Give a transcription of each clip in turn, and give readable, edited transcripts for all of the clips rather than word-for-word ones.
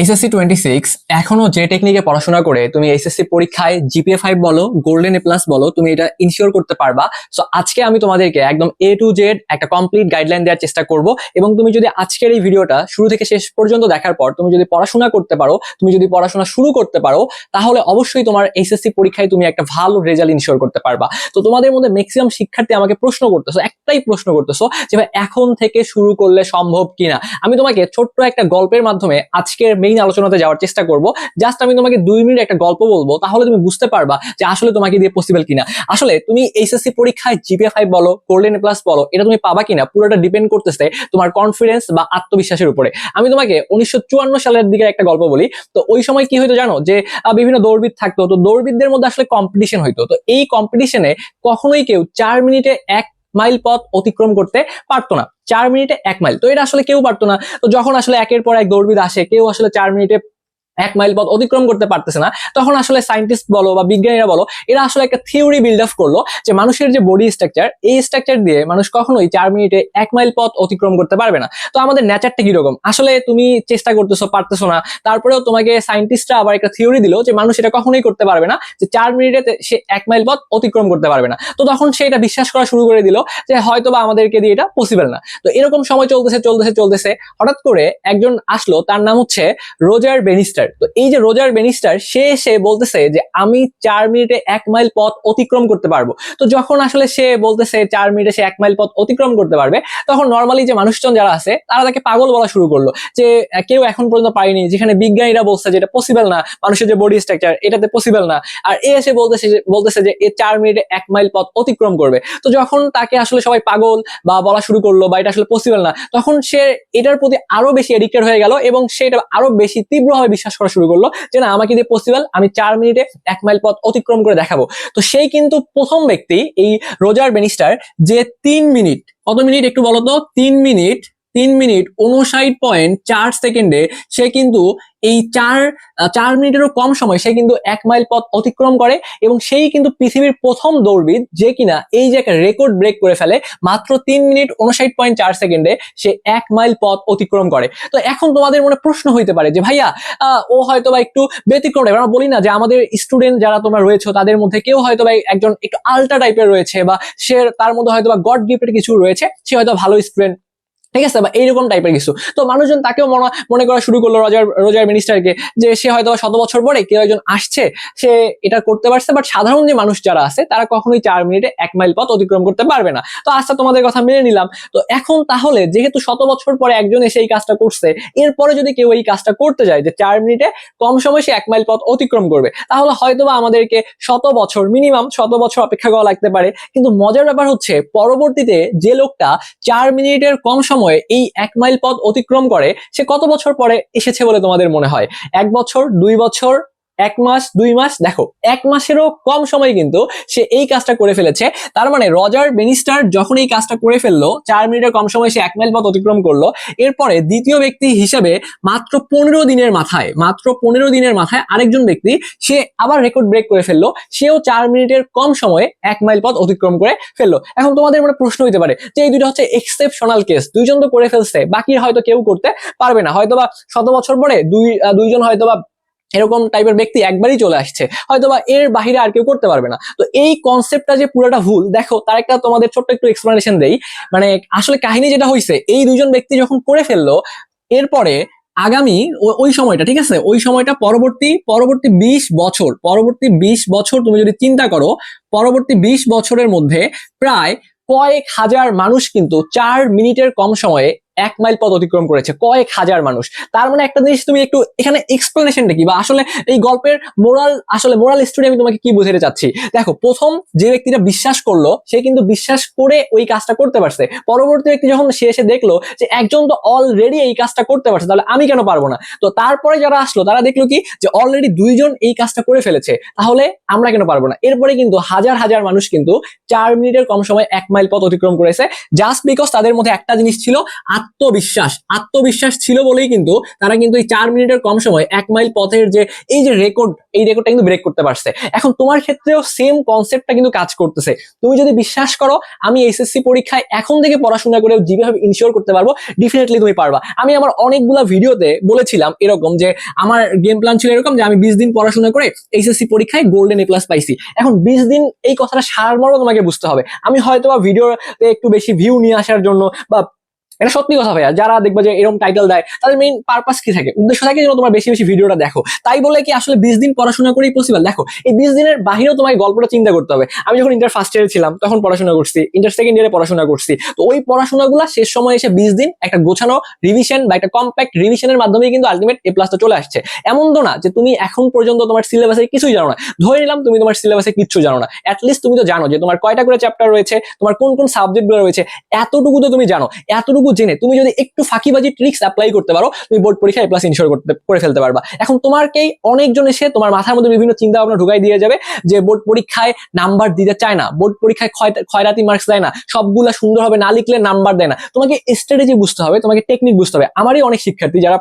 SSC 26 এখনো যে টেকনিকে পড়াশোনা করে তুমি এসএসসি পরীক্ষায় জিপিএ 5 বলো, গোল্ডেন এ প্লাস বলো, তুমি এটা ইনশিওর করতে পারবা। সো আজকে আমি তোমাদেরকে একদম এ টু জেড একটা কমপ্লিট গাইডলাইন দেওয়ার চেষ্টা করব। এবং তুমি যদি আজকের এই ভিডিওটা শুরু থেকে শেষ পর্যন্ত দেখার পর তুমি যদি পড়াশোনা করতে পারো, তুমি যদি পড়াশোনা শুরু করতে পারো, তাহলে অবশ্যই তোমার এইচএসসি পরীক্ষায় তুমি একটা ভালো রেজাল্ট ইনশিওর করতে পারবা। তো তোমাদের মধ্যে ম্যাক্সিমাম শিক্ষার্থী আমাকে প্রশ্ন করতেছো, একটাই প্রশ্ন করতেছো যে ভাই এখন থেকে শুরু করলে সম্ভব কিনা। আমি তোমাকে ছোট্ট একটা গল্পের মাধ্যমে আজকের মেইন আলোচনাতে যাওয়ার চেষ্টা করব। জাস্ট আমি তোমাকে 2 মিনিট একটা গল্প বলবো, তাহলে তুমি বুঝতে পারবা যে আসলে তোমাকে দিয়ে পসিবল কিনা। আসলে তুমি এইচএসসি পরীক্ষায় জিপিএ 5 বলো, গোল্ডেন এ প্লাস বলো, এটা তুমি পাবা কিনা পুরোটা ডিপেন্ড করতেছে তোমার কনফিডেন্স বা আত্মবিশ্বাসের উপরে। আমি তোমাকে 1954 সালের দিকে একটা গল্প বলি। তো ওই সময় কি হইতো জানো, যে বিভিন্ন দৌড়বিদ থাকতো, তো দৌড়বিদদের মধ্যে আসলে কম্পিটিশন হইতো। তো এই কম্পিটিশনে কখনোই কেউ 4 মিনিটে 1 মাইল পথ অতিক্রম করতে পারতো না। 4 মিনিটে 1 মাইল, তো এটা আসলে কেউ পারতো না। তো যখন আসলে একের পর এক দৌড়বিদ আসে, কেউ আসলে 4 মিনিটে 1 মাইল পথ অতিক্রম করতে পারতেছে না, তখন আসলে সায়েন্টিস্ট বলো বা বিজ্ঞানীরা বলো, এরা আসলে একটা থিওরি বিল্ড আপ করলো যে মানুষের যে বডি স্ট্রাকচার, এই স্ট্রাকচার দিয়ে মানুষ কখনোই 4 মিনিটে 1 মাইল পথ অতিক্রম করতে পারবে না। তো আমাদের নেচারটা কিরকম, আসলে তুমি চেষ্টা করতেছো, পারতেছো না, তারপরেও তোমাকে সায়েন্টিস্টরা আবার একটা থিওরি দিল যে মানুষ এটা কখনোই করতে পারবে না, যে 4 মিনিটে সে 1 মাইল পথ অতিক্রম করতে পারবে না। তো তখন সে এটা বিশ্বাস করা শুরু করে দিল যে হয়তো বা আমাদেরকে দিয়ে এটা পসিবল না। তো এরকম সময় চলতেছে চলতেছে চলতেছে, হঠাৎ করে একজন আসলো, তার নাম হচ্ছে রোজার বেনিস্টার। তো এই যে রোজার বেনিস্টার, সে বলতেছে যে আমি 4 মিনিটে 1 মাইল পথ অতিক্রম করতে পারবো। তো যখন আসলে সে বলতেছে 4 মিনিটে সে 1 মাইল পথ অতিক্রম করতে পারবে, তখন নর্মালি যে মানুষজন যারা আছে তারা তাকে পাগল বলা শুরু করলো, যে কেউ এখন পর্যন্ত পারেনি, যেখানে বিজ্ঞানীরা বলছে যে এটা পসিবল না, মানুষের যে বডি স্ট্রাকচার এটাতে পসিবল না। আর এ এসে বলতেছে যে এ 4 মিনিটে 1 মাইল পথ অতিক্রম করবে। তো যখন তাকে আসলে সবাই পাগল বা বলা শুরু করলো বা এটা আসলে পসিবল না, তখন সে এটার প্রতি আরো বেশি এডিক্টেড হয়ে গেল এবং সে এটা আরো বেশি তীব্রভাবে বিশ্বাস করা শুরু করলো যে না, আমাকে দিয়ে পসিবল, আমি 4 মিনিটে 1 মাইল পথ অতিক্রম করে দেখাবো। তো সেই কিন্তু প্রথম ব্যক্তি, এই রোজার বেনিস্টার, যে 3 মিনিট, কত মিনিট একটু বলো তো, 3 মিনিট 59.4 সেকেন্ডে সে কিন্তু এই চার মিনিটেরও কম সময় সে কিন্তু 1 মাইল পথ অতিক্রম করে। এবং সেই কিন্তু পৃথিবীর প্রথম দৌড়বিদ যে কিনা এই যে একটা রেকর্ড ব্রেক করে ফেলে, মাত্র 3 মিনিট 59.4 সেকেন্ডে সে 1 মাইল পথ অতিক্রম করে। তো এখন তোমাদের মনে প্রশ্ন হইতে পারে যে ভাইয়া ও হয়তো বা একটু ব্যতিক্রম টাইপের। আমরা বলি না যে আমাদের স্টুডেন্ট যারা তোমরা রয়েছে তাদের মধ্যে কেউ হয়তো বা একজন একটু আলট্রা টাইপের রয়েছে, বা সে তার মধ্যে হয়তো বা গড গিফটেড কিছু রয়েছে, সে হয়তো ভালো স্টুডেন্ট, ঠিক আছে, বা এইরকম টাইপের কিছু। তো মানুষজন তাকেও মনে করা শুরু করলো, রোজার মিনিস্টারকে, যে সে হয়তো 100 বছর পরে কেউ একজন আসছে, সে এটা করতে পারছে। বাট সাধারণ যে মানুষ যারা আছে তারা কখনোই 4 মিনিটে 1 মাইল পথ অতিক্রম করতে পারবে না। তো আচ্ছা, তোমাদের কথা মেনে নিলাম। তো এখন তাহলে যেহেতু 100 বছর পরে একজন এসে এই কাজটা করছে, এরপরে যদি কেউ এই কাজটা করতে যায় যে 4 মিনিটে কম সময় সে 1 মাইল পথ অতিক্রম করবে, তাহলে হয়তোবা আমাদেরকে 100 বছর, মিনিমাম 100 বছর অপেক্ষা করা লাগতে পারে। কিন্তু মজার ব্যাপার হচ্ছে, পরবর্তীতে যে লোকটা 4 মিনিটের কম সময়ে এই 1 মাইল পথ অতিক্রম করে, সে কত বছর পরে এসেছে বলে তোমাদের মনে হয়? 1 বছর, 2 বছর, 1 মাস, 2 মাস? দেখো, 1 মাসেরও কম সময় কিন্তু সে এই কাজটা করে ফেলেছে। তার মানে রজার বেনিস্টার যখন এই কাজটা করে ফেললো, 4 মিনিটের কম সময় সে 1 মাইল পথ অতিক্রম করলো, এরপরে দ্বিতীয় ব্যক্তি হিসেবে মাত্র 15 দিনের মাথায় আরেকজন ব্যক্তি, সে আবার রেকর্ড ব্রেক করে ফেললো, সেও 4 মিনিটের কম সময়ে 1 মাইল পথ অতিক্রম করে ফেললো। এখন তোমাদের মনে প্রশ্ন হইতে পারে যে এই দুটো হচ্ছে এক্সেপশনাল কেস, দুইজন তো করে ফেলছে, বাকি হয়তো কেউ করতে পারবে না। হয়তোবা 100 বছর পরে দুইজন হয়তোবা এরকম টাইপের ব্যক্তি একবারই চলে আসছে, হয়তোবা এর বাহিরে আর কেউ করতে পারবে না। তো এই কনসেপ্টটা যে পুরোটা ভুল, দেখো তার একটা তোমাদের ছোট্ট একটু এক্সপ্লেনেশন দেই। মানে আসলে কাহিনী যেটা হয়েছে, এই দুইজন ব্যক্তি যখন করে ফেললো, এরপরে আগামী ওই সময়টা, ঠিক আছে, ওই সময়টা পরবর্তী 20 বছর তুমি যদি চিন্তা করো, পরবর্তী 20 বছরের মধ্যে প্রায় কয়েক হাজার মানুষ কিন্তু 4 মিনিটের কম সময়ে 1 মাইল পথ অতিক্রম করেছে, কয়েক হাজার মানুষ। তার মানে একটা জিনিস তুমি একটু এখানে এক্সপ্লেনেশনটা কি, বা আসলে এই গল্পের মোরাল স্টোরি আমি তোমাকে কি বুঝাতে চাচ্ছি। দেখো, প্রথম যে ব্যক্তিটা বিশ্বাস করলো, সে কিন্তু বিশ্বাস করে ওই কাজটা করতে পারছে। পরবর্তী ব্যক্তি যখন সে এসে দেখলো যে একজন তো অলরেডি এই কাজটা করতে পারছে, তাহলে আমি কেন পারবো না? তো তারপরে যারা আসলো তারা দেখলো কি, যে অলরেডি দুইজন এই কাজটা করে ফেলেছে, তাহলে আমরা কেন পারবো না? এরপরে কিন্তু হাজার হাজার মানুষ কিন্তু 4 মিনিটের কম সময় 1 মাইল পথ অতিক্রম করেছে, জাস্ট বিকজ তাদের মধ্যে একটা জিনিস ছিল, আত্মবিশ্বাস ছিল বলেই কিন্তু তারা কিন্তু এই 4 মিনিটের কম সময় 1 মাইল পথের যে এই যে রেকর্ড, এই রেকর্ডটা কিন্তু ব্রেক করতে পারছে। এখন তোমার ক্ষেত্রেও সেম কনসেপ্টটা কিন্তু কাজ করতেছে। তুমি যদি বিশ্বাস করো আমি এসএসসি পরীক্ষায় এখন থেকে পড়াশোনা করে যেভাবে ইনশিওর করতে পারবো, ডেফিনেটলি তুমি পারবা। আমি আমার অনেকগুলা ভিডিওতে বলেছিলাম এরকম যে আমার গেম প্ল্যান ছিল এরকম যে আমি 20 দিন পড়াশোনা করে এইচএসসি পরীক্ষায় গোল্ডেন A+ পাইছি। এখন 20 দিন এই কথাটা সারমর্ম তোমাকে বুঝতে হবে। আমি হয়তো বা ভিডিওতে একটু বেশি ভিউ নিয়ে আসার জন্য বা এটা সত্যি কথা ভাইয়া, যারা দেখবে যে এরকম টাইটেল দেয় তাদের মেইন পারপাস কি থাকে, উদ্দেশ্য থাকে যেন তোমার বেশি বেশি ভিডিওটা দেখো। তাই বলে কি আসলে 20 দিন পড়াশোনা করেই পসিবল? দেখো এই 20 দিনের বাহিরেও তোমাকে গল্পটা চিন্তা করতে হবে। আমি যখন ইন্টার ফার্স্ট ইয়ারে ছিলাম তখন পড়াশোনা করছি, ইন্টার সেকেন্ড ইয়ারে পড়াশোনা করছি। তো ওই পড়াশোনাগুলো শেষ সময় এসে 20 দিন একটা গোছানো রিভিশন বা একটা কম্প্যাক্ট রিভিশনের মাধ্যমে কিন্তু আলটিমেট A+ চলে আসছে। এমন তো না যে তুমি এখন পর্যন্ত তোমার সিলেবাসে কিছুই জানো না। ধরে নিলাম তুমি তোমার সিলেবাসে কিচ্ছু জানো না, অ্যাটলিস্ট তুমি তো জানো যে তোমার কয়টা করে চ্যাপ্টার রয়েছে, তোমার কোন কোন সাবজেক্টগুলো রয়েছে, এতটুকু তো তুমি জানো। এতটুকু জেনে তুমি যদি একটু ফাঁকিবাজি ট্রিক্স অ্যাপ্লাই করতে পারো, তুমি বোর্ড পরীক্ষায় A+ ইনশিওর করে ফেলতে পারবা। এখন তোমারকেই অনেকজন এসে তোমার মাথার মধ্যে বিভিন্ন চিন্তা ভাবনা ঢুকাই দিয়ে যাবে যে বোর্ড পরীক্ষায় নাম্বার দিতে চায় না, বোর্ড পরীক্ষায় খয়রাতি মার্কস দেয় না, সবগুলা সুন্দরভাবে না লিখলে নাম্বার দেয় না। তোমাকে স্ট্র্যাটেজি বুঝতে হবে, তোমাকে টেকনিক বুঝতে হবে। আমারই অনেক শিক্ষার্থী যারা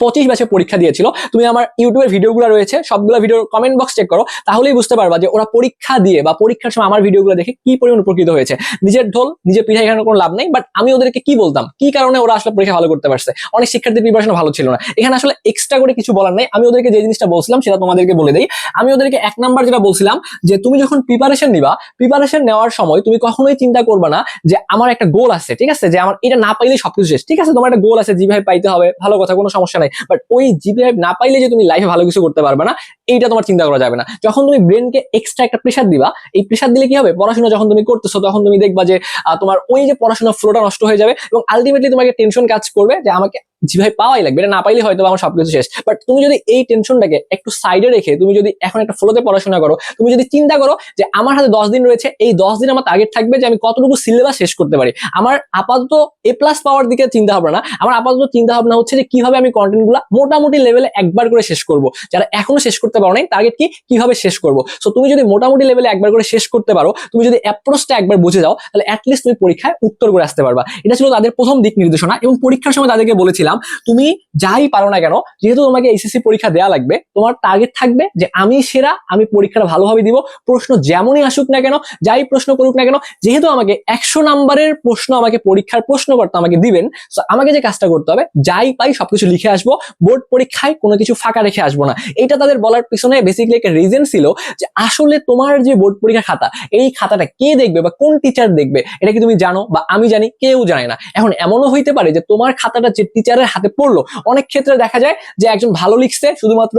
25 ব্যাচে পরীক্ষা দিয়েছিল, তুমি আমার ইউটিউবের ভিডিওগুলো রয়েছে সবগুলো ভিডিওর কমেন্ট বক্স চেক করো, তাহলেই বুঝতে পারবা যে ওরা পরীক্ষা দিয়ে বা পরীক্ষার সময় আমার ভিডিওগুলো দেখে কি পরিমাণ উপকৃত হয়েছে। নিজের ঢোল নিজে পিঠায় এখানে কোনো লাভ নেই, বাট আমি ওদেরকে কি বলতাম, কি কারণে ওরা আসলে পরীক্ষা ভালো করতে পারছে। অনেক শিক্ষার্থীর প্রিপারেশন ভালো ছিল না, এখানে আসলে এক্সট্রা করে কিছু বলার নাই। আমি ওদেরকে যে জিনিসটা বলছিলাম সেটা তোমাদেরকে বলে দেই। আমি ওদেরকে 1 নাম্বার যেটা বলছিলাম যে তুমি যখন প্রিপারেশন নিবা, প্রিপারেশন নেওয়ার সময় তুমি কখনোই চিন্তা করবে না যে আমার একটা গোল আছে, ঠিক আছে, যে আমার এটা না পাইলে সবকিছু শেষ। ঠিক আছে, তোমার একটা গোল আছে, জিভাবে পাইতে হবে, ভালো কথা, কোনো সমস্যা নাই, বাট ওই জিপিএ না পাইলে যে তুমি লাইফে ভালো কিছু করতে পারবে না, এইটা তোমার চিন্তা করা যাবে না। যখন তুমি ব্রেনকে এক্সট্রা একটা প্রেসার দিবা, এই প্রেসার দিলে কি হবে, পড়াশোনা যখন তুমি করতেছো তখন তুমি দেখবা যে তোমার ওই যে পড়াশোনার ফ্লোটা নষ্ট হয়ে যাবে এবং আলটিমেটলি তোমাকে টেনশন কাজ করবে যে আমাকে যেভাবে পাওয়াই লাগবে, এটা না পাইলে হয়তো আমার সবকিছু শেষ। বাট তুমি যদি এই টেনশনটাকে একটু সাইডে রেখে তুমি যদি এখন একটা ফ্লোতে পড়াশোনা করো, তুমি যদি চিন্তা করো যে আমার হাতে 10 দিন রয়েছে, এই 10 দিন আমার টার্গেট থাকবে যে আমি কতটুকু সিলেবাস শেষ করতে পারি। আমার আপাতত A+ পাওয়ার দিকে চিন্তা ভাবনা না, আমার আপাতত চিন্তা ভাবনা হচ্ছে যে কিভাবে আমি কন্টেন্টগুলো মোটামুটি লেভেলে একবার করে শেষ করব। যারা এখনো শেষ করতে পারো নাই, টার্গেট কি কিভাবে শেষ করব। সো তুমি যদি মোটামুটি লেভেলে একবার করে শেষ করতে পারো, তুমি যদি অ্যাপ্রোচটা একবার বুঝে যাও, তাহলে অ্যাটলিস্ট তুমি পরীক্ষায় উত্তর করে আসতে পারবা। এটা ছিল তাদের প্রথম দিক নির্দেশনা। এবং পরীক্ষার সময় তাদেরকে বলেছিলাম তুমি যাই পারো না কেন, যেহেতু তোমাকে এইচএসসি পরীক্ষা দেওয়া লাগবে, তোমার টার্গেট থাকবে যে আমি সেরা, আমি পরীক্ষাটা ভালোভাবে দিব, প্রশ্ন যেমনই আসুক না কেন, যাই প্রশ্ন করুক না কেন, যেহেতু আমাকে 100 নাম্বারের প্রশ্ন আমাকে পরীক্ষার প্রশ্নকর্তা আমাকে দিবেন, তো আমাকে যে কাজটা করতে হবে, যাই পাই সবকিছু লিখে আসবো, বোর্ড পরীক্ষায় কোনো কিছু ফাঁকা রেখে আসবো না। এটা তাদের বলার পিছনে বেসিক্যালি একটা রিজন ছিল যে আসলে তোমার যে বোর্ড পরীক্ষা খাতা, এই খাতাটা কে দেখবে বা কোন টিচার দেখবে, এটা কি তুমি জানো বা আমি জানি? কেউ জানে না। এখন এমনও হইতে পারে যে তোমার খাতাটা যে টিচারের হাতে পড়লো, অনেক ক্ষেত্রে দেখা যায় যে একজন ভালো লিখছে, শুধুমাত্র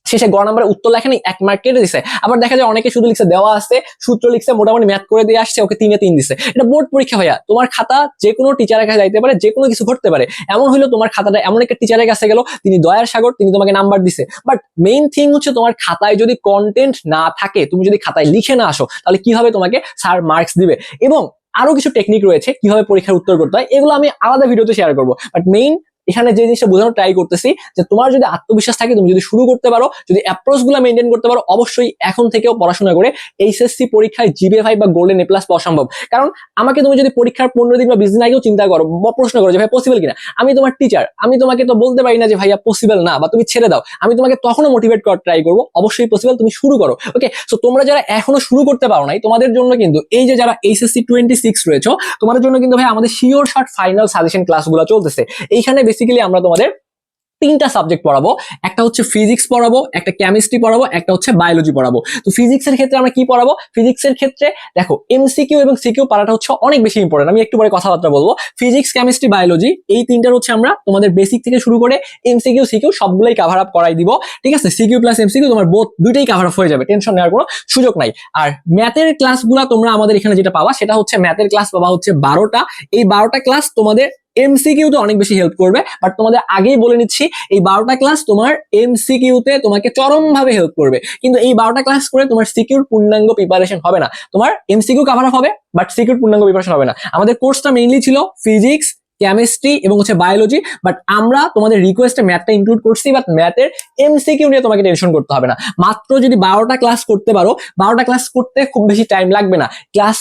শেষে গ নাম্বারে উত্তর লেখেনি, 1 মার্ক কেটে দিছে। আবার দেখা যায় অনেকে শুধু লিখছে দেওয়া আছে, সূত্র লিখছে, মোটামুটি ম্যাথ করে দিয়ে আসছে, ওকে 3 এ 3 দিছে। এটা বোর্ড পরীক্ষা ভাইয়া, তোমার খাতা যে কোনো টিচারের কাছে যাইতে পারে, যে কোনো কিছু ঘটতে পারে। এমন হইলো তোমার খাতাটা এমন একটা টিচারের কাছে গেল, তিনি দয়ার সাগর, তিনি তোমাকে নাম্বার দিছে। বাট মেইন থিং হচ্ছে তোমার খাতায় যদি কন্টেন্ট না থাকে, তুমি যদি খাতায় লিখে না আসো, তাহলে কিভাবে তোমাকে স্যার মার্কস দিবে। এবং আরো কিছু টেকনিক রয়েছে কিভাবে পরীক্ষার উত্তর করতে হয়, এগুলো আমি আলাদা ভিডিওতে শেয়ার করবো। বাট মেইন এখানে যে জিনিসটা বোঝানোর ট্রাই করতেছি যে তোমার যদি আত্মবিশ্বাস থাকে, তুমি যদি শুরু করতে পারো, যদি অ্যাপ্রোচ গুলা মেনটেন করতে পারো, অবশ্যই এখন থেকেও পড়াশোনা করে এইচএসসি পরীক্ষায় জিপিএ 5 বা গোল্ডেন A+ পাওয়া সম্ভব। কারণ আমাকে তুমি যদি পরীক্ষার 15 দিন বা 20 দিন আগেও চিন্তা করো বা প্রশ্ন করো যে ভাই পসিবল কিনা, আমি তোমার টিচার, আমি তোমাকে তো বলতে পারি না যে ভাইয়া পসিবল না বা তুমি ছেড়ে দাও। আমি তোমাকে তখনও মোটিভেট করার ট্রাই করবো, অবশ্যই পসিবল, তুমি শুরু করো। ওকে, সো তোমরা যারা এখনো শুরু করতে পারো নাই, তোমাদের জন্য কিন্তু এই যে যারা এইচএসসি 26 রয়েছে, তোমাদের জন্য কিন্তু ভাই আমাদের শিওর শর্ট ফাইনাল সাজেশন ক্লাসগুলো চলতেছে। এইখানে বেসিক্যালি আমরা তোমাদের 3টা সাবজেক্ট পড়াবো। একটা হচ্ছে ফিজিক্স পড়াবো, একটা কেমিস্ট্রি পড়াবো, একটা হচ্ছে বায়োলজি পড়াবো। তো ফিজিক্সের ক্ষেত্রে আমরা কি পড়াবো? ফিজিক্সের ক্ষেত্রে দেখো এমসিকিউ এবং সিকিউ পড়াটা হচ্ছে অনেক বেশি ইম্পর্টেন্ট। আমি একটু পরে কথাবার্তা বলবো। ফিজিক্স, কেমিস্ট্রি, বায়োলজি এই 3টার হচ্ছে আমরা তোমাদের বেসিক থেকে শুরু করে এমসিকিউ সিকিউ সবগুলোই কভার আপ করাই দিব। ঠিক আছে, সিকিউ প্লাস এমসিকিউ তোমার বোথ দুইটাই কভার আপ হয়ে যাবে, টেনশন নেওয়ার কোনো সুযোগ নাই। আর ম্যাথের ক্লাসগুলো তোমরা আমাদের এখানে যেটা পাবা সেটা হচ্ছে ম্যাথের ক্লাস পাবা হচ্ছে 12টা। এই 12টা ক্লাস তোমাদের এমসিকিউ তে অনেক বেশি হেল্প করবে, বাট তোমাদের আগেই বলে নিচ্ছি এই 12টা ক্লাস তোমার এমসিকিউ তে তোমাকে চরম ভাবে হেল্প করবে। কিন্তু এই 12টা ক্লাস করে তোমার সিকিউর পূর্ণাঙ্গ প্রিপারেশন হবে না। তোমার এমসিকিউ কভার আপ হবে, বাট সিকিউর পূর্ণাঙ্গ প্রিপারেশন হবে না। আমাদের কোর্সটা মেইনলি ছিল ফিজিক্স, কেমিস্ট্রি এবং হচ্ছে বায়োলজি, বাট আমরা তোমাদের রিকোয়েস্টে ম্যাথটা ইনক্লুড করছি, বাট ম্যাথের এমসিকিউ নিয়ে তোমাকে টেনশন করতে হবে না। মাত্র যদি 12টা ক্লাস করতে পারো, 12টা ক্লাস করতে খুব বেশি টাইম লাগবে না।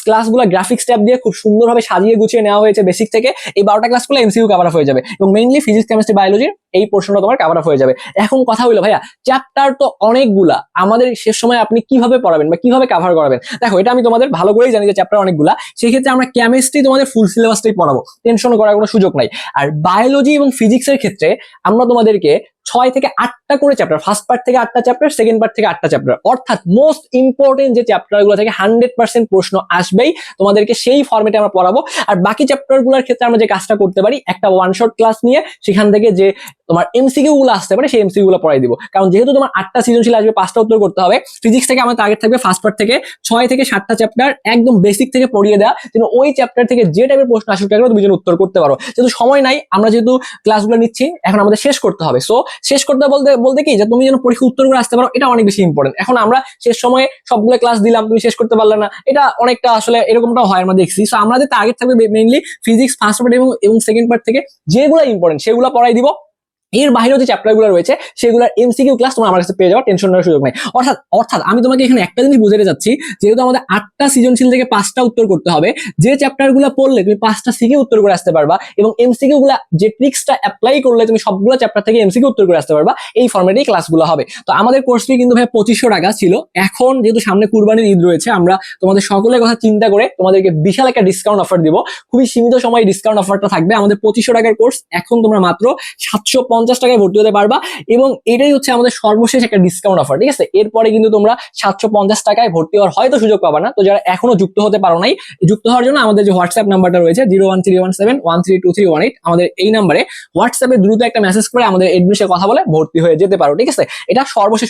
ক্লাসগুলো গ্রাফিক্স ট্যাব দিয়ে খুব সুন্দরভাবে সাজিয়ে গুছিয়ে নেওয়া হয়েছে বেসিক থেকে। এই 12টা ক্লাসগুলো এমসিকিউ কভার আপ হয়ে যাবে এবং মেইনলি ফিজিক্স কেমিস্ট্রি বায়োলজির এই পোর্শনটা তোমার কভার আপ হয়ে যাবে। এখন কথা হইলো ভাইয়া, চ্যাপ্টার তো অনেকগুলা, আমাদের শেষ সময় আপনি কিভাবে পড়াবেন বা কিভাবে কভার করাবেন? দেখো, এটা আমি তোমাদের ভালো করেই জানি যে চ্যাপ্টার অনেকগুলা, সেই ক্ষেত্রে আমরা কেমিস্ট্রি তোমাদের ফুল সিলেবাসটাই পড়াবো, টেনশন করার কোনো সুযোগ নাই। আর বায়োলজি এবং ফিজিক্সের ক্ষেত্রে আমরা তোমাদেরকে 6 থেকে 8টা করে চ্যাপ্টার, ফার্স্ট পার্ট থেকে 8টা চ্যাপ্টার, সেকেন্ড পার্ট থেকে 8টা চ্যাপ্টার, অর্থাৎ মোস্ট ইম্পর্টেন্ট যে চ্যাপ্টারগুলো থেকে 100% প্রশ্ন আসবেই তোমাদেরকে সেই ফরম্যাটে আমরা পড়াবো। আর বাকি চ্যাপ্টারগুলোর ক্ষেত্রে আমরা যে কাজটা করতে পারি, একটা ওয়ান শট ক্লাস নিয়ে সেখান থেকে যে তোমার এমসিকিউ গুলো আসতে পারে সেই এমসিকিউ গুলো পড়াই দিব। কারণ যেহেতু তোমার 8টা সৃজনশীল আসবে, 5টা উত্তর করতে হবে। ফিজিক্স থেকে আমার টার্গেট থাকবে ফার্স্ট পার্ট থেকে 6 থেকে 7টা চ্যাপ্টার একদম বেসিক থেকে পড়িয়ে দেওয়া, যেন ওই চ্যাপ্টার থেকে যে টাইপের প্রশ্ন আসুক কেন তুমি যেন উত্তর করতে পারো। যেহেতু সময় নাই, আমরা যেহেতু ক্লাসগুলো নিচ্ছি, এখন আমাদের শেষ করতে হবে। সো শেষ করতে বলতে বলতে কি, যে তুমি যেন পরীক্ষা উত্তর করে আসতে পারো, এটা অনেক বেশি ইম্পর্টেন্ট। এখন আমরা শেষ সময়ে সবগুলো ক্লাস দিলাম, তুমি শেষ করতে পারলে না, এটা অনেকটা আসলে এরকমটাও হয়, আমরা দেখছি। সো আমাদের টার্গেট থাকবে মেইনলি ফিজিক্স ফার্স্ট পার্ট এবং সেকেন্ড পার্ট থেকে যেগুলো ইম্পর্টেন্ট সেগুলো পড়াই দিব। এর বাইরেও যে চ্যাপ্টারগুলো রয়েছে সেগুলোর এমসিকিউ ক্লাস তোমার আমার কাছে পেয়ে যাওয়ার টেনশন নেওয়ার সুযোগ নাই। অর্থাৎ আমি তোমাকে এখানে একটা জিনিস বুঝাতে চাচ্ছি, যেহেতু আমাদের 8টা সৃজনশীল থেকে 5টা উত্তর করতে হবে, যে চ্যাপ্টারগুলো পড়লে তুমি 5টা সিকিউ উত্তর করে আসতে পারবা এবং এমসিকিউ গুলা যে ট্রিক্সটা অ্যাপ্লাই করলে তুমি সবগুলো চ্যাপ্টার থেকে এমসিকিউ উত্তর করে আসতে পারবা, এই ফরম্যাটেই ক্লাসগুলো হবে। তো আমাদের কোর্স ফি কিন্তু ভাই 2500 টাকা ছিল। এখন যেহেতু সামনে কুরবানির ঈদ রয়েছে, আমরা তোমাদের সকলের কথা চিন্তা করে তোমাদেরকে বিশাল একটা ডিসকাউন্ট অফার দিব। খুবই সীমিত সময় ডিসকাউন্ট অফারটা থাকবে। আমাদের 2500 টাকার কোর্স এখন তোমরা মাত্র 750 টাকায় ভর্তি হতে পারবা এবং এটাই হচ্ছে আমাদের সর্বশেষ একটা ডিসকাউন্ট অফার, ঠিক আছে? এরপরে কিন্তু তোমরা 750 টাকায় ভর্তি হওয়ার হয়তো সুযোগ পাবা না। তো যারা এখনো যুক্ত হতে পারো নাই, যুক্ত হওয়ার জন্য আমাদের যে হোয়াটসঅ্যাপ নাম্বারটা রয়েছে 01317132318, আমাদের এই নাম্বারে হোয়াটসঅ্যাপে দ্রুত একটা মেসেজ করে আমাদের এডমিশনের কথা বলে ভর্তি হয়ে যেতে পারো, ঠিক আছে? এটা সর্বশেষ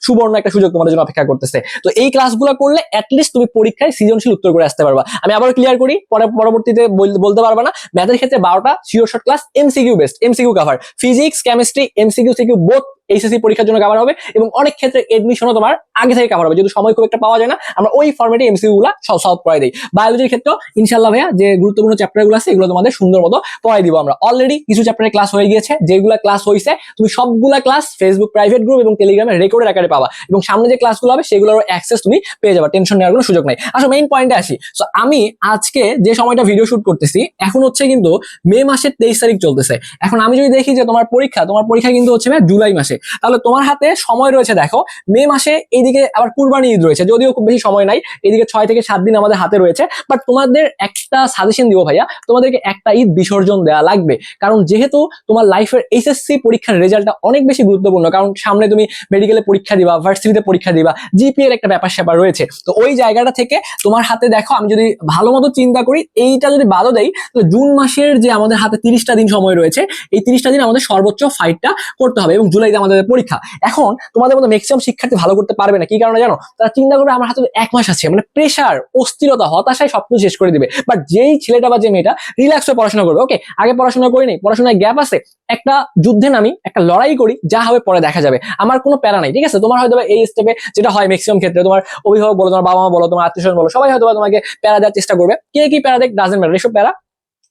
সুবর্ণ একটা সুযোগ তোমাদের জন্য অপেক্ষা করতেছে। তো এই ক্লাসগুলো করলে অ্যাটলিস্ট তুমি পরীক্ষায় সৃজনশীল উত্তর করে আসতে পারবা। আমি আবার ক্লিয়ার করি, পরবর্তীতে বলতে পারবা না। ম্যাথের ক্ষেত্রে 12টা sure short class, MCQ best, MCQ cover, physics chemistry MCQ CQ both HSC পরীক্ষার জন্য কভার হবে এবং অনেক ক্ষেত্রে এডমিশনও তোমার আগে থেকে কভার হবে। যদি সময় খুব একটা পাওয়া যায় না, আমরা ওই ফরম্যাটে এমসিকিউ গুলা সলভ করে দিই। বায়োলজির ক্ষেত্রে ইনশাআল্লাহ ভাইয়া যে গুরুত্বপূর্ণ চ্যাপ্টার গুলো আছে এগুলো তোমাদের সুন্দর মতো পড়াই দিব। আমরা অলরেডি কিছু চ্যাপ্টারে ক্লাস হয়ে গিয়েছে, যেগুলা ক্লাস হয়েছে তুমি সবগুলা ক্লাস ফেসবুক প্রাইভেট গ্রুপ এবং টেলিগ্রামে রেকর্ডের আকারে পাবা এবং সামনে যে ক্লাসগুলো হবে সেগুলোর অ্যাক্সেস তুমি পেয়ে যাবে, টেনশন নেওয়ার কোনো সুযোগ নাই। আসলে মেইন পয়েন্টে আসি। সো আমি আজকে যে সময়টা ভিডিও শুট করতেছি এখন হচ্ছে কিন্তু মে মাসের 23 তারিখ চলতেছে। এখন আমি যদি দেখি যে তোমার পরীক্ষা কিন্তু হচ্ছে জুলাই মাসে, তাহলে তোমার হাতে সময় রয়েছে দেখো মে মাসে, এইদিকে আবার কুরবানি ঈদ রয়েছে, যদিও খুব বেশি সময় নাই, এদিকে 6 থেকে 7 দিন আমাদের হাতে রয়েছে। বাট তোমাদের একটা সাজেশন দিব ভাইয়া, তোমাদেরকে একটা ঈদ বিসর্জন দেওয়া লাগবে। কারণ যেহেতু তোমার লাইফের এইচএসসি পরীক্ষার রেজাল্টটা অনেক বেশি গুরুত্বপূর্ণ, কারণ সামনে তুমি মেডিকেলে পরীক্ষা দিবা, ভার্সিটিতে পরীক্ষা দিবা, জিপিএ এর একটা ব্যাপার স্যাপার রয়েছে। তো ওই জায়গাটা থেকে তোমার হাতে দেখো, আমি যদি ভালো মতো চিন্তা করি, এইটা যদি বাদও দেই, তো জুন মাসের যে আমাদের হাতে 30টা দিন সময় রয়েছে, এই 30টা দিন আমাদের সর্বোচ্চ ফাইটটা করতে হবে এবং জুলাইতে আমাদের পরীক্ষা। এখন তোমাদের মধ্যে ম্যাক্সিমাম শিক্ষার্থী ভালো করতে পারবে না, কি কারণে জানো? তারা চিন্তা করবে আমার হাতে 1 মাস আছে, মানে প্রেশার, অস্থিরতা, হতাশায় সবকিছু শেষ করে দিবে। বাট যেই ছেলেটা বা যে মেয়েটা রিল্যাক্স হয়ে পড়াশোনা করবে, ওকে আগে পড়াশোনা করি নেই, পড়াশোনায় গ্যাপ আছে, একটা যুদ্ধে নামি, একটা লড়াই করি, যা হবে পরে দেখা যাবে, আমার কোনো প্যারা নাই, ঠিক আছে? তোমার হয়তো এই স্টেপে যেটা হয় ম্যাক্সিমাম ক্ষেত্রে, তোমার অভিভাবক বলো, তোমার বাবা মা বলো, তোমার আত্মীয় স্বজন বলো, সবাই হয়তো তোমাকে প্যারা দেওয়ার চেষ্টা করবে। কে কি প্যারা দেখ ডাজেন্ট ম্যাটার, এসব প্যারা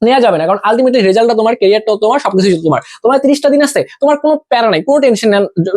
নেওয়া যাবে না। কারণ আলটিমেটলি রেজাল্টটা তোমার, ক্যারিয়ারটাও তোমার, সবকিছু তোমার 30টা দিন আছে, তোমার কোনো প্যারা নাই, কোনো টেনশন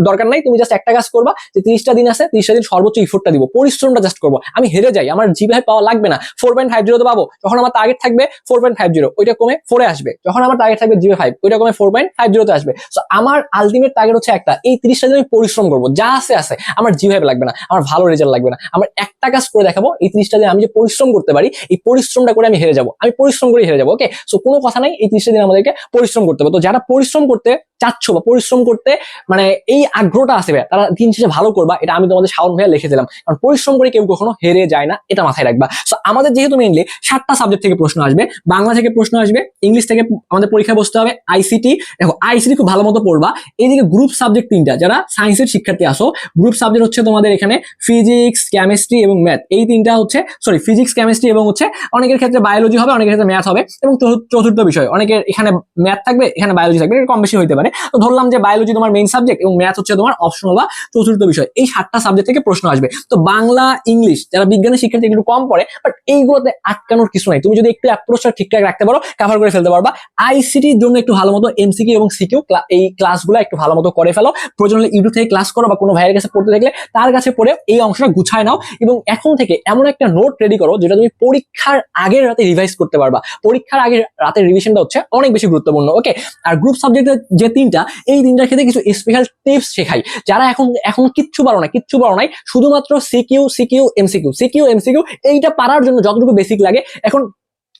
দরকার নাই। তুমি জাস্ট একটা কাজ করবা যে 30টা দিন আছে, 30টা দিন সর্বোচ্চ ইফোর্টটা দিব, পরিশ্রমটা জাস্ট করবো। আমি হেরে যাই, আমার জিপিএ পাওয়া লাগবে না, 4.50 তো পাবো। যখন আমার টার্গেট থাকবে 4.50, ওইটা কমে 4 আসবে। যখন আমার টার্গেট থাকবে জিপিএ 5, ওইটা কমে 4.50 তে আসবে। সো আমার আলটিমেট টার্গেট হচ্ছে একটা, এই 30টা দিন আমি পরিশ্রম করবো, যা আছে, আমার জিপিএ লাগবে না, আমার ভালো রেজাল্ট লাগবে না, আমার একটা কাজ করে দেখাবো, এই 30টা দিন আমি যে পরিশ্রম করতে পারি, এই পরিশ্রমটা করে আমি হেরে যাবো, আমি পরিশ্রম করে হেরে যাবো। ওকে, সো কোনো কথা নাই, এই 30টা দিন আমাদেরকে পরিশ্রম করতে হবে। তো যারা পরিশ্রম করতে চাচ্ছ বা পরিশ্রম করতে মানে এই আগ্রহটা আছে, তারা দিন শেষে ভালো করবা, এটা আমি তোমাদের শাওন ভাইয়া লিখে দিলাম। কারণ পরিশ্রম করে কেউ কখনো হেরে যায় না, এটা মাথায় রাখবা। সো আমাদের যেহেতু মেইনলি 7টা সাবজেক্ট থেকে প্রশ্ন আসবে, বাংলা থেকে প্রশ্ন আসবে, ইংলিশ থেকে আমাদের পরীক্ষা বসতে হবে, আইসিটি, দেখো আইসিটি খুব ভালো মতো পড়বা। এইদিকে গ্রুপ সাবজেক্ট 3টা, যারা সায়েন্সের শিক্ষার্থী আসো, গ্রুপ সাবজেক্ট হচ্ছে তোমাদের এখানে ফিজিক্স কেমিস্ট্রি এবং ম্যাথ, এই 3টা হচ্ছে ফিজিক্স কেমিস্ট্রি এবং হচ্ছে অনেকের ক্ষেত্রে বায়োলজি হবে, অনেকের ক্ষেত্রে ম্যাথ হবে এবং চতুর্থ বিষয় অনেকের এখানে ম্যাথ থাকবে, এখানে বায়োলজি থাকবে, এটা কম বেশি হইতে পারে। তো ধরলাম যে বায়োলজি তোমার মেইন সাবজেক্ট এবং ম্যাথ হচ্ছে তোমার অপশনাল বা চতুর্থ বিষয়, এই 7টা সাবজেক্ট থেকে প্রশ্ন আসবে। তো বাংলা ইংলিশ যারা বিজ্ঞানের শিক্ষার্থী একটু কম পড়ে, বাট এইগুলোতে আটকানোর কিছু নাই, তুমি যদি একটু অ্যাপ্রোচটা ঠিকঠাক রাখতে পারো কভার করে ফেলতে পারবা। আইসিটির জন্য একটু ভালো মতো এমসিকিউ এবং সিকিউ এই ক্লাসগুলো একটু ভালো মতো করে ফেলো, প্রয়োজন হলে ইউটিউব থেকে ক্লাস করো বা কোনো ভাইয়ের কাছে পড়তে দেখলে তার কাছে পড়ে এই অংশটা গুছায় নাও, এবং এখন থেকে এমন একটা নোট রেডি করো যেটা তুমি পরীক্ষার আগের রাতে রিভাইজ করতে পারবা। পরীক্ষার আগের রাতের রিভিশনটা হচ্ছে অনেক বেশি গুরুত্বপূর্ণ। ওকে, আর গ্রুপ সাবজেক্টের যে 3টা, এই 3টার ক্ষেত্রে কিছু স্পেশাল টিপস শেখাই। যারা এখন কিচ্ছু পারো নাই, শুধুমাত্র CQ CQ MCQ CQ MCQ এইটা পারার জন্য যতটুকু বেসিক লাগে, এখন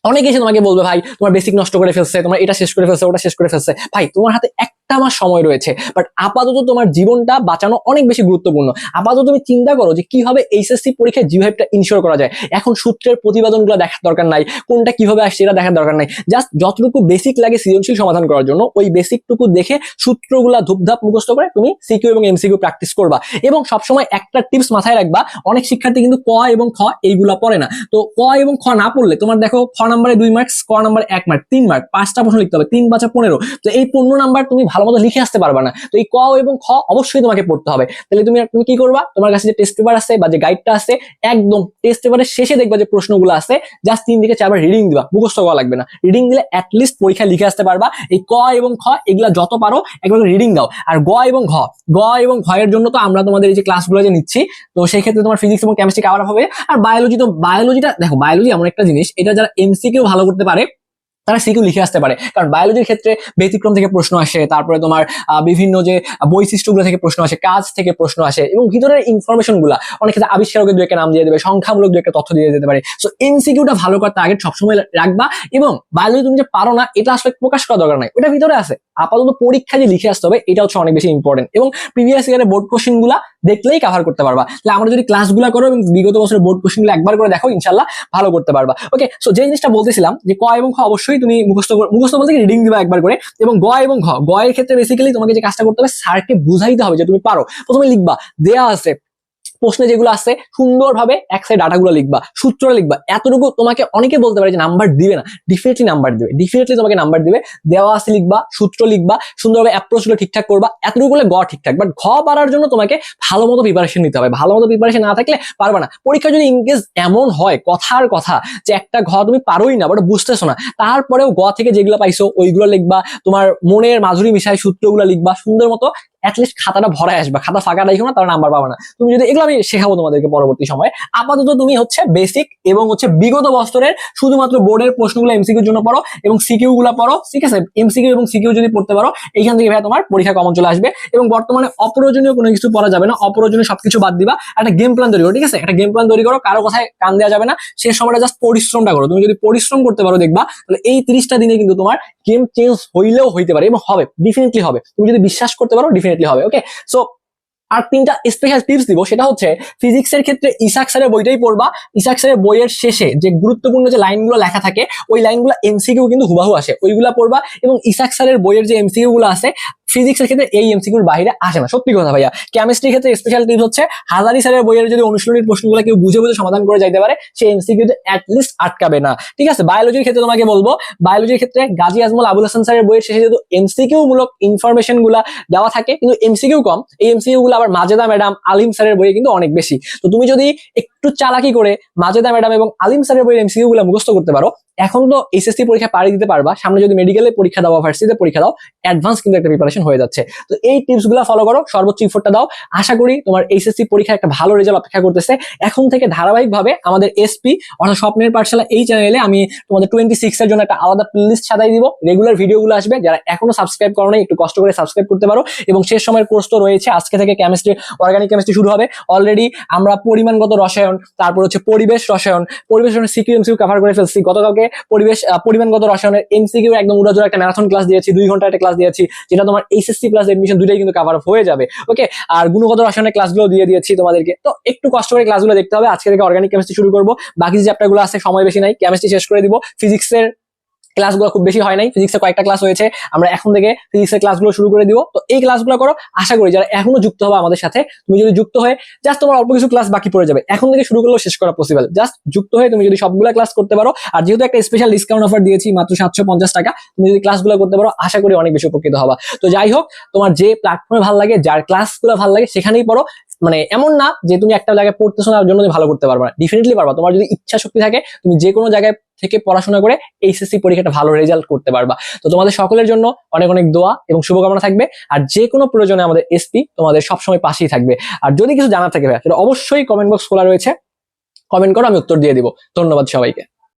অনেকে এসে তোমাকে বলবে ভাই তোমার বেসিক নষ্ট করে ফেলছে, তোমার এটা শেষ করে ফেলছে, ওটা শেষ করে ফেলছে। ভাই তোমার হাতে একটা মাস সময় রয়েছে, বাট আপাতত তোমার জীবনটা বাঁচানো অনেক বেশি গুরুত্বপূর্ণ। আপাতত তুমি চিন্তা করো যে কিভাবে এইচএসসি পরীক্ষায় জিভাইবটা ইনশিওর করা যায়। এখন সূত্রের প্রতিবেদনগুলো দেখার দরকার নাই, কোনটা কিভাবে আসছে এটা দেখার দরকার নাই, জাস্ট যতটুকু বেসিক লাগে সৃজনশীল সমাধান করার জন্য ওই বেসিকটুকু দেখে সূত্রগুলা ধুপধাপ মুখস্থ করে তুমি সিকিউ এবং এমসিকিউ প্র্যাকটিস করবা। এবং সবসময় একটা টিপস মাথায় রাখবা, অনেক শিক্ষার্থী কিন্তু ক এবং খ এইগুলা পড়ে না। তো ক এবং খ না পড়লে তোমার দেখো খ নাম্বারে 2 মার্কস, ক নাম্বারে 1 মার্ক, 3 মার্ক, 5টা প্রশ্ন লিখতে হবে, 3 5 15। তো এই 15 নাম্বার তুমি ভালো মতো লিখে আসতে পারবা না। তো এই ক এবং খ অবশ্যই তোমাকে পড়তে হবে। তাহলে তুমি কি করবা, তোমার কাছে যে টেস্ট পেপার আছে বা যে গাইডটা আছে, একদম টেস্ট পেপারের শেষে দেখবা যে প্রশ্নগুলো আছে, জাস্ট 3 থেকে 4 বার রিডিং দিবা, মুখস্থ করা লাগবে না। রিডিং দিলে অ্যাটলিস্ট পরীক্ষা লিখে আসতে পারবা। এই ক এবং খ এগুলা যত পারো একবার রিডিং দাও। আর গ এবং ঘ এর জন্য তো আমরা তোমাদের এই যে ক্লাসগুলো যে নিচ্ছি, তো সেই ক্ষেত্রে তোমার ফিজিক্স এবং কেমিস্ট্রি কভার হবে। আর বায়োলজিটা দেখো, বায়োলজি এমন একটা জিনিস, এটা যারা এমসিকিউ ভালো করতে পারে তারা সিকিউ লিখে আসতে পারে। কারণ বায়োলজির ক্ষেত্রে ব্যতিক্রম থেকে প্রশ্ন আসে, তারপরে তোমার বিভিন্ন যে বৈশিষ্ট্যগুলো থেকে প্রশ্ন আসে, কাজ থেকে প্রশ্ন আসে, এবং ভিতরের ইনফরমেশন গুলা অনেক ক্ষেত্রে আবিষ্কারকের 2 একটা নাম দিয়ে দেবে, সংখ্যামূলক 2 একটা তথ্য দিয়ে দিতে পারে। সো এমসিকিউটা ভালো করতে আগে সবসময় রাখবা। এবং বায়োলজি তুমি যে পারো না এটা আসলে প্রকাশ করা দরকার নাই, ওটা ভিতরে আছে, আপাতত পরীক্ষা যে লিখে আসতে হবে এটা হচ্ছে অনেক বেশি ইম্পর্টেন্ট। এবং প্রিভিয়াস ইয়ারের বোর্ড কোশ্চেন গুলা দেখলেই কভার করতে পারবা। তাহলে আমরা যদি ক্লাসগুলো করো এবং বিগত বছরের বোর্ড কোশ্চেন গুলো একবার করে দেখো, ইনশাল্লাহ ভালো করতে পারবা। ওকে, সো যে জিনিসটা বলতেছিলাম যে ক এবং খ অবশ্যই তুমি মুখস্থ বলতে রিডিং দিবা একবার করে। এবং গ এবং ঘ এর ক্ষেত্রে বেসিক্যালি তোমাকে যে কাজটা করতে হবে, স্যারকে বুঝাইতে হবে যে তুমি পারো। প্রথমে লিখবা, দেয়া আছে প্রশ্নে যেগুলো আছে সুন্দরভাবে এক সাইড ডাটাগুলো লিখবা, সূত্র লিখবা, এতটুকু তোমাকে অনেকে বলতে পারে যে নাম্বার দিবে না, ডেফিনেটলি নাম্বার দিবে, ডেফিনেটলি তোমাকে নাম্বার দিবে। দেওয়া আছে লিখবা, সূত্র লিখবা, সুন্দরভাবে অ্যাপ্রোচ গুলো ঠিকঠাক করবা, এতটুকু করলে গ ঠিকঠাক। বাট ঘ পারার জন্য তোমাকে ভালো মতো প্রিপারেশন নিতে হবে, ভালো মতো প্রিপারেশন না থাকলে পারবা না। পরীক্ষা যদি ইনকেস এমন হয় কথার কথা যে একটা ঘ তুমি পারোই না, বাট বুঝতেছো না, তারপরেও গ থেকে যেগুলো পাইছো ওইগুলো লিখবা, তোমার মনের মাধুরী মিশায় সূত্রগুলো লিখবা সুন্দর মতো, অ্যাটলিস্ট খাতাটা ভরায় আসবা, খাতা ফাঁকা রাখো না, তার নাম্বার পাবা না। তুমি যদি এগুলো আমি শেখাবো তোমাদেরকে পরবর্তী সময়ে। আপাতত তুমি হচ্ছে বেসিক এবং হচ্ছে বিগত বছরের শুধুমাত্র বোর্ডের প্রশ্নগুলো এমসিকিউর জন্য পড়ো এবং সিকিউ গুলো পড়ো, ঠিক আছে? এমসিকিউ এবং সিকিউ যদি পড়তে পারো, এইখান থেকে ভাই তোমার পরীক্ষা কমন চলে আসবে। এবং বর্তমানে অপ্রয়োজনীয় কোনো কিছু পড়া যাবে না, অপ্রয়োজনীয় সবকিছু বাদ দিবা, একটা গেম প্ল্যান তৈরি করো, ঠিক আছে? একটা গেম প্ল্যান তৈরি করো, কারো কথায় কান দেওয়া যাবে না, শেষ সময়টা জাস্ট পরিশ্রমটা করো। তুমি যদি পরিশ্রম করতে পারো দেখবা তাহলে এই 30টা দিনে কিন্তু তোমার গেম চেঞ্জ হইলেও হইতে পারে এবং হবে, ডেফিনেটলি হবে। তুমি যদি বিশ্বাস করতে পারো ডেফিনেটলি হবে। ওকে, সো আর 3টা স্পেশাল টিপস দিব, সেটা হচ্ছে ফিজিক্সের ক্ষেত্রে ইসাক স্যারের বইটাই পড়বা। ইসাক স্যারের বইয়ের শেষে যে গুরুত্বপূর্ণ যে লাইনগুলো লেখা থাকে, ওই লাইনগুলো এমসিকিউ কিন্তু হুবাহু আসে, ওইগুলা পড়বা। এবং ইসাক স্যারের বইয়ের যে এমসিকিউ গুলো আছে ফিজিক্সের ক্ষেত্রে এই এমসিকিউর বাইরে আসে না, সত্যি কথা ভাইয়া। কেমিস্ট্রির ক্ষেত্রে স্পেশাল টিপস হচ্ছে হাজারি স্যারের বইয়ের যদি অনুশীলনীর প্রশ্নগুলো কেউ বুঝে বুঝে সমাধান করে যাইতে পারে, সে এমসিকিউতে অ্যাটলিস্ট আটকাবে না, ঠিক আছে? বায়োলজির ক্ষেত্রে তোমাকে বলবো, বায়োলজির ক্ষেত্রে গাজী আজমল আবুল হাসান স্যারের বইয়ের শেষে যেহেতু এমসিকিউ মূলক ইনফরমেশন গুলা দেওয়া থাকে কিন্তু এমসিকিউ কম, এই এমসিকিউ গুলো আবার মাজেদা ম্যাডাম, আলিম স্যারের বইয়ে কিন্তু অনেক বেশি। তো তুমি যদি একটু চালাকি করে মাজেদা ম্যাডাম এবং আলিম স্যারের বইয়ের এমসিকিউ গুলো মুখস্থ করতে পারো, এখন তো এসএসসি পরীক্ষা পাড়ি দিতে পারবা, সামনে যদি মেডিকেলে পরীক্ষা দাও, ভার্সিটিতে পরীক্ষা দাও, অ্যাডভান্স কিন্তু একটা প্রিপারেশন হয়ে যাচ্ছে। তো এই টিপস গুলো ফলো করো, সর্বোচ্চ ইফোর্টটা দাও, আশা করি তোমার এইচএসসি পরীক্ষায় একটা ভালো রেজাল্ট অপেক্ষা করতেছে। এখন থেকে ধারাবাহিকভাবে আমাদের এসপি অর্থাৎ স্বপ্নের পাঠশালা এই চ্যানেলে আমি তোমাদের 26 এর জন্য একটা আলাদা প্লেলিস্ট সাজাই দিব, রেগুলার ভিডিওগুলো আসবে। যারা এখনো সাবস্ক্রাইব করো নাই একটু কষ্ট করে সাবস্ক্রাইব করতে পারো। এবং শেষ সময়ের কোর্স তো রয়েছে, আজকে থেকে কেমিস্ট্রি, অর্গানিক কেমিস্ট্রি শুরু হবে। অলরেডি আমরা পরিমাণগত রসায়ন, তারপর হচ্ছে পরিবেশ রসায়ন সিকিউ এমসিকিউ কভার করে ফেলছি। গতকালকে পরিমাণগত রসায়নের এমসিকিউ একদম উড়াজোড়া একটা ম্যারাথন ক্লাস দিয়েছি, 2 ঘন্টা একটা ক্লাস দিয়েছি, যেটা তোমার এইচএসসি প্লাস এডমিশন দুইটাই কিন্তু কভার আপ হয়ে যাবে। ওকে, আর গুণগত রসায়নের ক্লাসগুলো দিয়ে দিয়েছি তোমাদেরকে, তো একটু কষ্ট করে ক্লাসগুলো দেখতে হবে। আজকে থেকে অর্গানিক কেমিস্ট্রি শুরু করবো, বাকি যে চ্যাপ্টারগুলো আছে সময় বেশি নাই, কেমিস্ট্রি শেষ করে দিব, ফিজিক্সের ক্লাসগুলো খুব বেশি হয় নাই, ফিজিক্সে কয়েকটা ক্লাস হয়েছে, আমরা এখন থেকে ফিজিক্সের ক্লাসগুলো শুরু করে দিব। তো এই ক্লাসগুলো করো, আশা করি যারা এখনো যুক্ত হবে আমাদের সাথে, তুমি যদি যুক্ত হয়ে জাস্ট তোমার অল্প কিছু ক্লাস বাকি পড়ে যাবে, এখন থেকে শুরু করলেও শেষ করা পসিবল। জাস্ট যুক্ত হয়ে তুমি যদি সবগুলো ক্লাস করতে পারো, আর যেহেতু একটা স্পেশাল ডিসকাউন্ট অফার দিয়েছি মাত্র 750 টাকা, তুমি যদি ক্লাসগুলো করতে পারো আশা করি অনেক বেশি উপকৃত হবা। তো যাই হোক, তোমার যে প্ল্যাটফর্মে ভালো লাগে, যার ক্লাসগুলো ভালো লাগে সেখানেই পড়ো। মানে এমন না যে তুমি একটা জায়গায় পড়তেছো না, জন্য তুমি ভালো করতে পারবে না, ডেফিনেটলি পারবা। তোমার যদি ইচ্ছা শক্তি থাকে, তুমি যে কোনো জায়গায় থেকে পড়াশোনা করে এইচএসসি পরীক্ষাটা ভালো রেজাল্ট করতে পারবা। তো তোমাদের সকলের জন্য অনেক অনেক দোয়া এবং শুভকামনা থাকবে। আর যে কোনো প্রয়োজনে আমাদের এসপি তোমাদের সবসময় পাশেই থাকবে। আর যদি কিছু জানার থাকে ভাই, সেটা অবশ্যই কমেন্ট বক্স খোলা রয়েছে, কমেন্ট করো, আমি উত্তর দিয়ে দিব। ধন্যবাদ সবাইকে।